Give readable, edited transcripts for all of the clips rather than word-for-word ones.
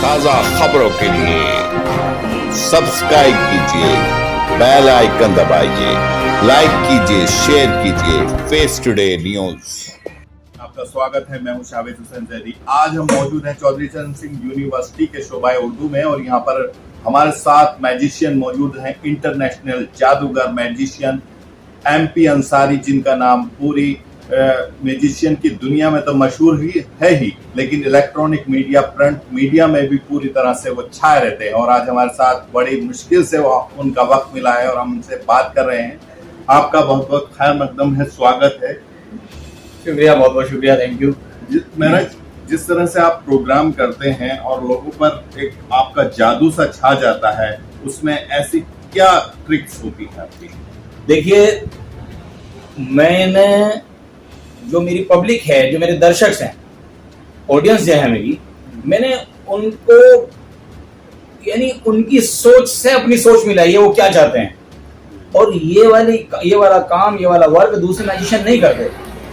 ताजा खबरों के लिए सब्सक्राइब कीजिए, बेल आइकन दबाइए, लाइक कीजिए, शेयर कीजिए फेस टुडे न्यूज। आपका स्वागत है। मैं हूं शावेद हुसैन जैदी। आज हम मौजूद हैं चौधरी चरण सिंह यूनिवर्सिटी के शोबाए उर्दू में और यहाँ पर हमारे साथ मैजिशियन मौजूद हैं, इंटरनेशनल जादूगर मैजिशियन MP अंसारी, जिनका नाम पूरी मैजिशियन की दुनिया में तो मशहूर ही, लेकिन इलेक्ट्रॉनिक मीडिया, प्रिंट मीडिया में भी पूरी तरह से वो छाए रहते हैं। और आज हमारे साथ बड़ी मुश्किल से उनका वक्त मिला है और हम उनसे बात कर रहे हैं। आपका बहुत बहुत खैर मकदम है, स्वागत है। शुक्रिया, बहुत बहुत शुक्रिया, थैंक यू। मेरा जिस तरह से आप प्रोग्राम करते हैं और लोगों पर एक आपका जादू सा छा जाता है, उसमें ऐसी क्या ट्रिक्स होती है आपकी? देखिए, मैंने जो मेरी पब्लिक है, जो मेरे दर्शक हैं, ऑडियंस जो है मेरी, मैंने उनको यानी उनकी सोच से अपनी सोच मिलाई है, वो क्या चाहते हैं। और ये वाला काम, ये वाला वर्क दूसरे मैजिशियन नहीं करते।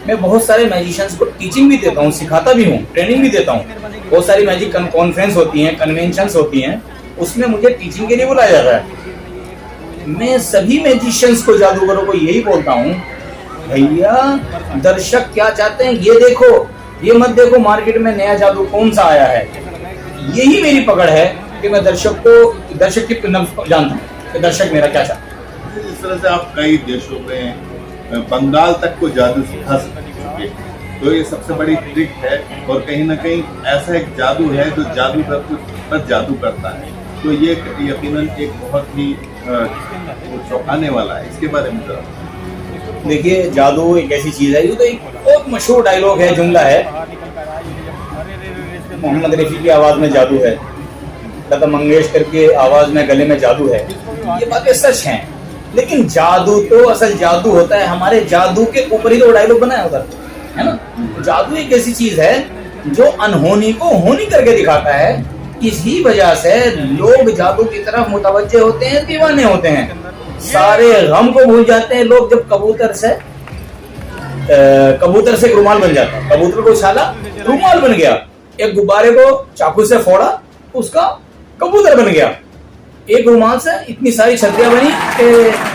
मैं बहुत सारे मैजिशियंस को टीचिंग भी देता हूँ, सिखाता भी हूँ, ट्रेनिंग भी देता हूँ। बहुत सारी मैजिक कॉन्फ्रेंस होती हैं, कन्वेंशंस होती हैं, उसमें मुझे टीचिंग के लिए बुलाया जाता है। मैं सभी मैजिशियंस को, जादूगरों को यही बोलता हूँ, भैया दर्शक क्या चाहते हैं ये देखो, ये मत देखो मार्केट में नया जादू कौन सा आया है। यही मेरी पकड़ है कि मैं दर्शक की जानता हूँ कि दर्शक मेरा क्या चाहता है। इस तरह से आप कई देशों में, बंगाल तक को जादू सिखा चुके हैं, तो ये सबसे बड़ी ट्रिक है। और कहीं ना कहीं ऐसा एक जादू है जो जादूगर पर जादू करता है, तो ये यकीनन एक बहुत ही चौंकाने वाला है। इसके बारे में जरा देखिए, जादू एक ऐसी चीज है, ये तो एक बहुत मशहूर डायलॉग है, जुमला है, मोहम्मद रफी की आवाज में जादू है, लता मंगेशकर के आवाज में गले में जादू है। ये बातें सच हैं, लेकिन जादू तो असल जादू होता है हमारे जादू के ऊपर ही तो डायलॉग बनाया होता है ना। जादू एक ऐसी चीज है जो अनहोनी को होनी करके दिखाता है। इसी वजह से लोग जादू की तरफ मुतवज्जे होते हैं, दीवाने होते हैं, सारे गम को भूल जाते हैं लोग जब कबूतर से रुमाल बन जाता है। कबूतर को छाला, रुमाल बन गया। एक गुब्बारे को चाकू से फोड़ा, उसका कबूतर बन गया। एक रुमाल से इतनी सारी छतरियां बनी कि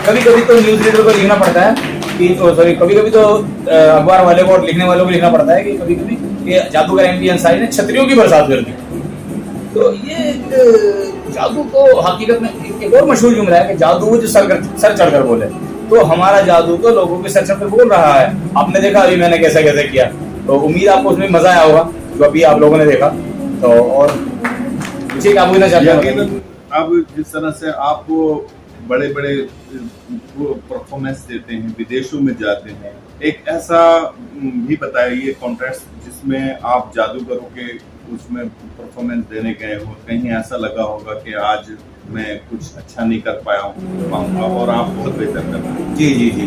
कभी कभी तो न्यूज रीडर को लिखना पड़ता है कि कभी कभी तो अखबार वाले को और लिखने वालों को लिखना पड़ता है कि कभी कभी जादूगर MP अंसारी ने छतरियों की बरसात कर दी। तो ये जादू तो हकीकत में एक और मशहूर जुमला है कि जादू जो सर चढ़कर बोले, तो हमारा जादू तो लोगों के सर चढ़कर बोल रहा है। आपने देखा अभी मैंने कैसे कैसे किया, तो उम्मीद आपको उसमें मजा आया होगा जो अभी आप लोगों ने देखा। तो और कुछ क्या पूछना चाहते हैं? अब जिस तरह से आप बड़े बड़े परफॉर्मेंस देते हैं, विदेशों में जाते हैं, एक ऐसा भी बताइए कॉन्टेस्ट जिसमें आप जादूगरों के उसमें परफॉर्मेंस देने गए हो, कहीं ऐसा लगा होगा कि आज मैं कुछ अच्छा नहीं कर पाऊंगा और आप बहुत बेहतर कर रहे हैं। जी जी जी।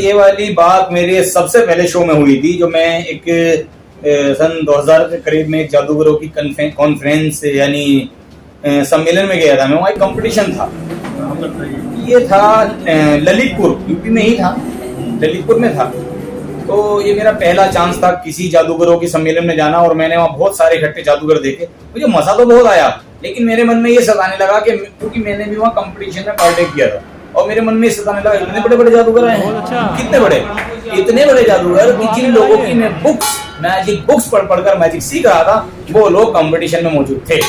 ये वाली बात मेरे सबसे पहले शो में हुई थी, जो मैं एक सन 2000 के करीब में एक जादूगरों की कॉन्फ्रेंस यानी सम्मेलन में गया था। मैं वहाँ एक कंपटीशन था, ये था ललितपुर, यूपी में ही था, ललितपुर में था। तो ये मेरा पहला चांस था किसी जादूगरों के सम्मेलन में जाना, और मैंने वहाँ बहुत सारे इकट्ठे जादूगर देखे। मुझे मजा तो बहुत आया, लेकिन मेरे मन में ये सताने लगा कि क्योंकि मैंने भी वहाँ कंपटीशन में पार्टिसिपेट किया था, और मेरे मन में सताने लगा इतने बड़े बड़े जादूगर आए हैं, कितने बड़े, इतने बड़े जादूगर कि जिन लोगों की मैं मैजिक बुक्स पढ़कर मैजिक सीख रहा था, वो लोग कंपटीशन में मौजूद थे,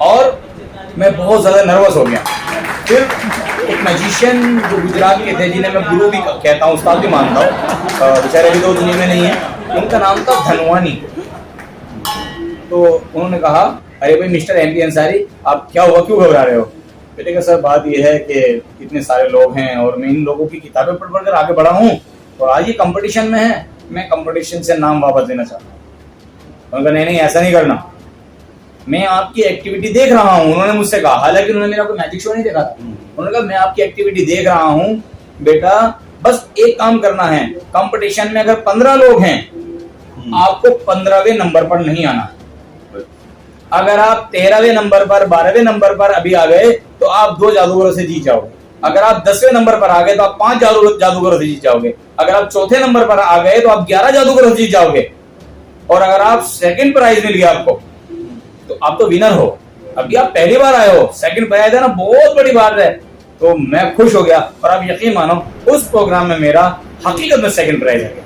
और मैं बहुत ज्यादा नर्वस हो गया। फिर एक मैजिशियन जो गुजरात के थे, जिन्हें मैं गुरु भी कहता हूँ, उस्ताद भी मानता हूँ, बेचारे भी तो दुनिया में नहीं है, उनका नाम था धनवानी। तो उन्होंने कहा, अरे भाई मिस्टर MP अंसारी, आप क्या हुआ, क्यों घबरा रहे हो? मैंने कहा सर बात यह है कि इतने सारे लोग हैं और मैं इन लोगों की किताबें पढ़ कर आगे बढ़ा हूँ, और आज ये कंपटीशन में है, मैं कंपटीशन से नाम वापस लेना चाहता हूँ। उन्होंने कहा नहीं ऐसा नहीं करना, मैं आपकी एक्टिविटी देख रहा हूँ। उन्होंने मुझसे कहा, हालांकि उन्होंने मेरा कोई मैजिक शो नहीं देखा था, उन्होंने कहा मैं आपकी एक्टिविटी देख रहा हूँ बेटा, बस एक काम करना है, कंपटीशन में अगर 15 लोग हैं, आपको 15वें नंबर पर नहीं आना। अगर आप 13वें नंबर पर, 12वें नंबर पर अभी आ गए तो आप 2 जादूगरों से जीत जाओगे। अगर आप 10वें नंबर पर आ गए तो आप 5 जादूगरों से जीत जाओगे। अगर आप चौथे नंबर पर आ गए तो आप 11 जादूगरों से जीत जाओगे। और अगर आप सेकंड प्राइज मिल गया आपको, तो आप तो विनर हो। अभी आप पहली बार आए हो, सेकंड प्राइज है ना, बहुत बड़ी बात है। तो मैं खुश हो गया, और आप यकीन मानो उस प्रोग्राम में मेरा हकीकत में सेकंड प्राइज आ गया।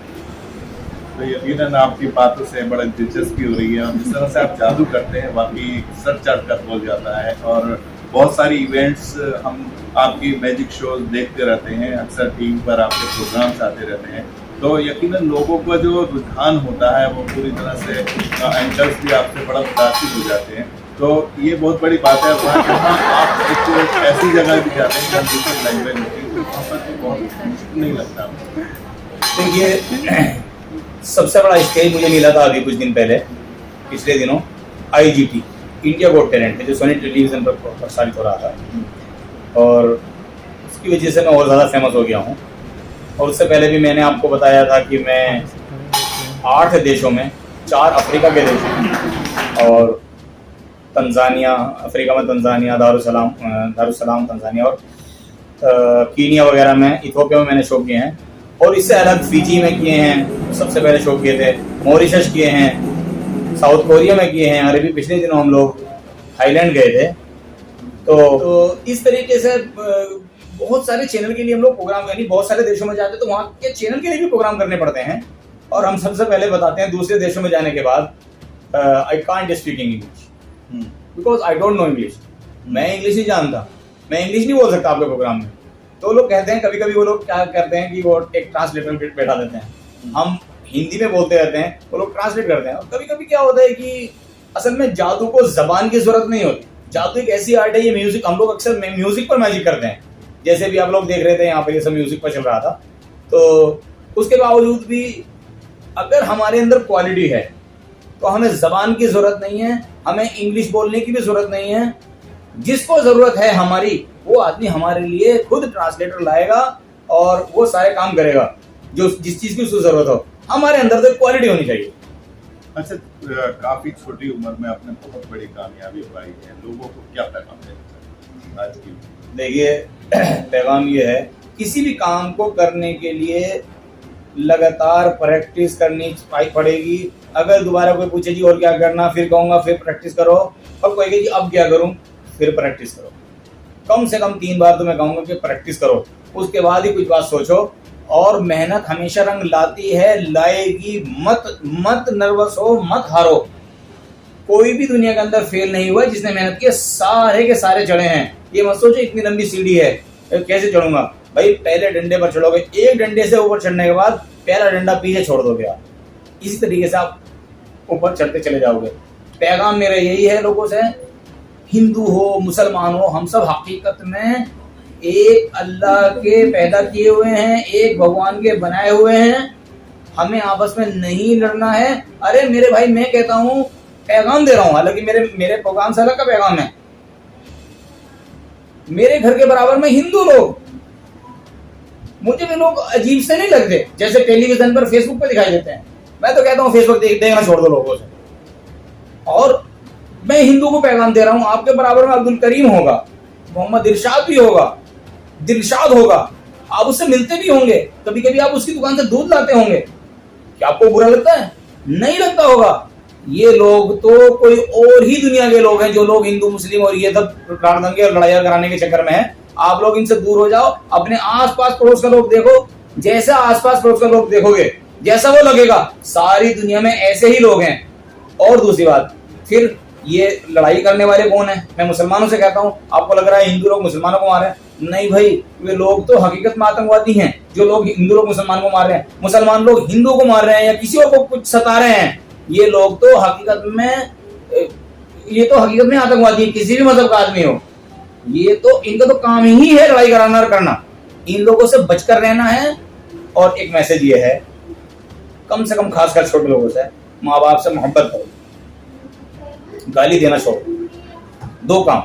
तो यकीनन आपकी बातों से बड़ा दिलचस्पी हो रही है, और जिस तरह से आप जादू करते हैं वाकई सर चढ़ कर बोल जाता है। और बहुत सारी इवेंट्स हम आपकी मैजिक शोज देखते रहते हैं, अक्सर टीवी पर आपके प्रोग्राम्स आते रहते हैं, तो यकीनन लोगों का जो रुझान होता है वो पूरी तरह से एंकर्स भी आपसे बड़ा मुतासिर हो जाते हैं। तो ये बहुत बड़ी बात है। वहाँ आप एक ऐसी जगह भी जाते हैं जहाँ दूसरी लैंग्वेज होती है, तो वहाँ पर तो बहुत मुश्किल नहीं लगता। देखिए, सबसे बड़ा स्टेज मुझे मिला था अभी कुछ दिन पहले, पिछले दिनों, IGT इंडिया गॉट टैलेंट, जो सोनी टेलीविजन पर प्रसारित हो रहा था, और उसकी वजह से मैं और ज़्यादा फेमस हो गया हूँ। और उससे पहले भी मैंने आपको बताया था कि मैं 8 देशों में, 4 अफ्रीका के देश हैं, और तंजानिया, अफ्रीका में तंजानिया, दारुसलाम तंजानिया, और कीनिया वगैरह में, इथियोपिया में मैंने शो किए हैं। और इससे अलग फिजी में किए हैं, सबसे पहले शो किए थे, मॉरिशस किए हैं, साउथ कोरिया में किए हैं, और अभी पिछले दिनों हम लोग थाईलैंड गए थे। तो इस तरीके से बहुत सारे चैनल के लिए हम लोग प्रोग्राम, यानी बहुत सारे देशों में जाते हैं तो वहाँ के चैनल के लिए भी प्रोग्राम करने पड़ते हैं। और हम सबसे पहले बताते हैं, दूसरे देशों में जाने के बाद, I can't speak English because I don't know English. मैं इंग्लिश नहीं जानता, मैं इंग्लिश नहीं बोल सकता आपके प्रोग्राम में। तो लोग कहते हैं, कभी कभी वो लोग क्या करते हैं कि वो एक ट्रांसलेटर बैठा देते हैं, हम हिंदी में बोलते रहते हैं, वो लोग ट्रांसलेट करते हैं। और कभी कभी क्या होता है कि असल में जादू को जबान की जरूरत नहीं होती। जादू एक ऐसी आर्ट है, ये म्यूजिक, हम लोग अक्सर म्यूजिक पर मैजिक करते हैं। जैसे भी आप लोग देख रहे थे, यहाँ पे ये सब म्यूजिक पर चल रहा था। तो उसके बावजूद भी अगर हमारे अंदर क्वालिटी है तो हमें जबान की जरूरत नहीं है, हमें इंग्लिश बोलने की भी जरूरत नहीं है। जिसको जरूरत है हमारी, वो आदमी हमारे लिए खुद ट्रांसलेटर लाएगा और वो सारे काम करेगा जो जिस चीज की उसको जरूरत हो। हमारे अंदर तो क्वालिटी होनी चाहिए। अच्छा, काफी छोटी उम्र में आपने बहुत बड़ी कामयाबी पाई है, लोगों को क्या पैगाम देना आज की? देखिए, पैगाम ये है, किसी भी काम को करने के लिए लगातार प्रैक्टिस करनी पड़ेगी। अगर दोबारा कोई पूछे जी और क्या करना, फिर कहूँगा फिर प्रैक्टिस करो, और कोई कहे जी अब क्या करूँ, फिर प्रैक्टिस करो। कम से कम 3 बार तो मैं कहूँगा कि प्रैक्टिस करो, उसके बाद ही कुछ बात सोचो। और मेहनत हमेशा रंग लाती है, लाएगी। मत नर्वस हो, मत हारो। कोई भी दुनिया के अंदर फेल नहीं हुआ जिसने मेहनत की, सारे के सारे चढ़े हैं। ये मत सोचो इतनी लंबी सीढ़ी है कैसे चढ़ूंगा। भाई पहले डंडे पर चढ़ोगे, एक डंडे से ऊपर चढ़ने के बाद पहला डंडा पीछे छोड़ दोगे आप। इसी तरीके से आप ऊपर चढ़ते चले जाओगे। पैगाम मेरा यही है लोगों से, हिंदू हो मुसलमान हो, हम सब हकीकत में एक अल्लाह के पैदा किए हुए हैं, एक भगवान के बनाए हुए हैं। हमें आपस में नहीं लड़ना है। अरे मेरे भाई, मैं कहता हूँ, पैगाम दे रहा हूँ, हालांकि मेरे प्रोग्राम से अलग का पैगाम है। मेरे घर के बराबर में हिंदू लोग, मुझे भी लोग अजीब से नहीं लगते जैसे टेलीविजन पर, फेसबुक पर दिखाई देते हैं। मैं तो कहता हूँ फेसबुक देखना छोड़ दो लोगों से। और मैं हिंदू को पैगाम दे रहा हूँ, आपके बराबर में अब्दुल करीम होगा, मोहम्मद इरशाद भी होगा, दिलशाद होगा, आप उससे मिलते भी होंगे, कभी कभी आप उसकी दुकान से दूध लाते होंगे। क्या आपको बुरा लगता है? नहीं लगता होगा। ये लोग तो कोई और ही दुनिया के लोग हैं, जो लोग हिंदू मुस्लिम और ये सब दंगे और लड़ाइयां कराने के चक्कर में हैं। आप लोग इनसे दूर हो जाओ, अपने आसपास पड़ोस का लोग देखो। जैसा आसपास पड़ोस का लोग देखोगे, जैसा वो लगेगा, सारी दुनिया में ऐसे ही लोग हैं। और दूसरी बात, फिर ये लड़ाई करने वाले कौन है? मैं मुसलमानों से कहता हूँ, आपको लग रहा है हिंदू लोग मुसलमानों को मार रहे हैं। नहीं भाई, वे लोग तो हकीकत में आतंकवादी हैं, जो लोग हिंदू लोग मुसलमान को मार रहे हैं, मुसलमान लोग हिंदू को मार रहे हैं या किसी और को कुछ सता रहे हैं। ये लोग तो हकीकत में आतंकवादी है, किसी भी मजहब का आदमी हो। ये तो इनका तो काम ही है लड़ाई कराना और करना। इन लोगों से बचकर रहना है। और एक मैसेज ये है, कम से कम खासकर छोटे लोगों से, माँ बाप से मोहब्बत करो, गाली देना छोड़ दो। 2 काम,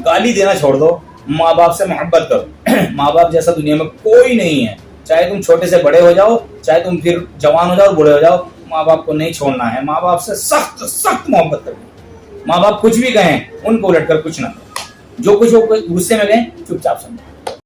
गाली देना छोड़ दो, माँ बाप से मोहब्बत करो। माँ बाप जैसा दुनिया में कोई नहीं है। चाहे तुम छोटे से बड़े हो जाओ, चाहे तुम फिर जवान हो जाओ, बूढ़े हो जाओ, माँ बाप को नहीं छोड़ना है। माँ बाप से सख्त सख्त मोहब्बत करो। माँ बाप कुछ भी कहें, उनको उलट कर कुछ ना करो। जो कुछ वो गुस्से में गए, चुपचाप समझो।